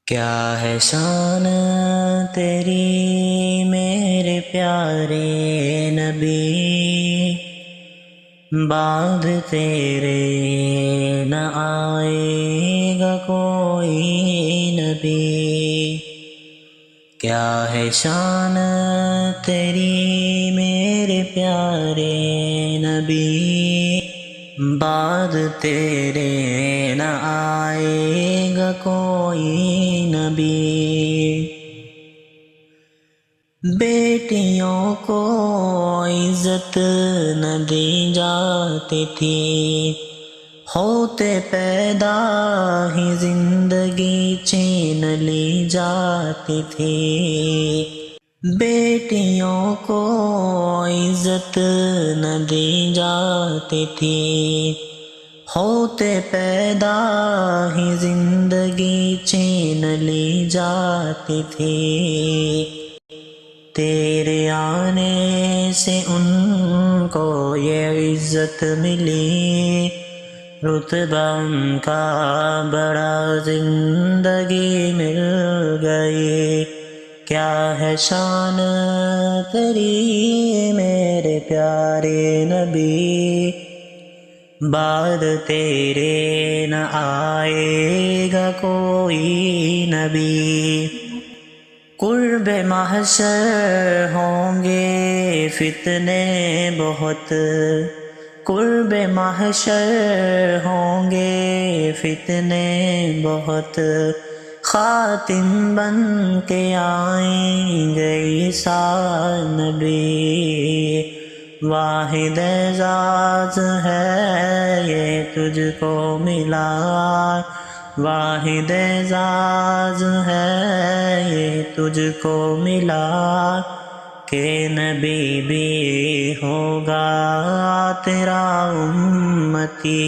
کیا ہے شان تیری میرے پیارے نبی، بعد تیرے نہ آئے گا کوئی نبی۔ کیا ہے شان تیری میرے پیارے نبی، بعد تیرے نہ آئے گا کوئی نبی۔ بیٹیوں کو عزت نہ دی جاتی تھی، ہوتے پیدا ہی زندگی چھین لی جاتی تھی۔ بیٹیوں کو عزت نہ دی جاتی تھی، ہوتے پیدا ہی زندگی چھین لی جاتی تھی۔ تیرے آنے سے ان کو یہ عزت ملی، رتبہ ان کا بڑا زندگی مل گئی۔ کیا ہے شان تیری میرے پیارے نبی، بعد تیرے نہ آئے گا کوئی نبی۔ قرب محشر ہوں گے فتنے بہت، قرب محشر ہوں گے فتنے بہت، خاتم بن کے آئیں گے عیسیٰ نبی۔ واحد اعزاز ہے یہ تجھ کو ملا، واحد اعزاز ہے یہ تجھ کو ملا، کہ نبی بھی ہوگا تیرا امتی۔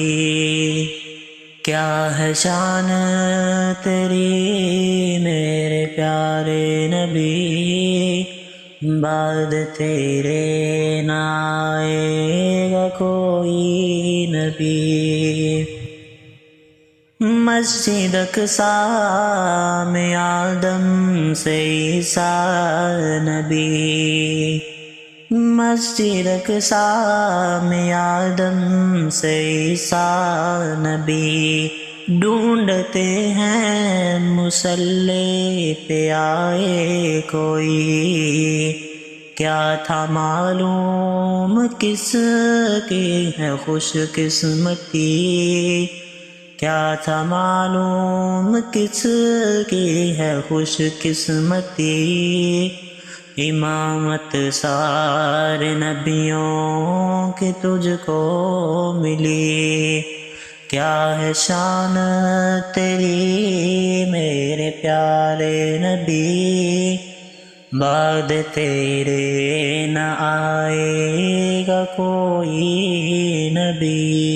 کیا ہے شان تیری میرے پیارے نبی، بعد تیرے نہ آئے گا کوئی نبی۔ مسجد اقصیٰ میں آدم سے عیسیٰ نبی، مسجد اقصیٰ میں آدم سے عیسیٰ نبی، ڈھونڈتے ہیں مصلی پہ آئے کوئی۔ کیا تھا معلوم کس کی ہے خوش قسمتی، کیا تھا معلوم کس کی ہے خوش قسمتی، امامت سارے نبیوں کی تجھ کو ملی۔ کیا ہے شان تیری میرے پیارے نبی، بعد تیرے نہ آئے گا کوئی نبی۔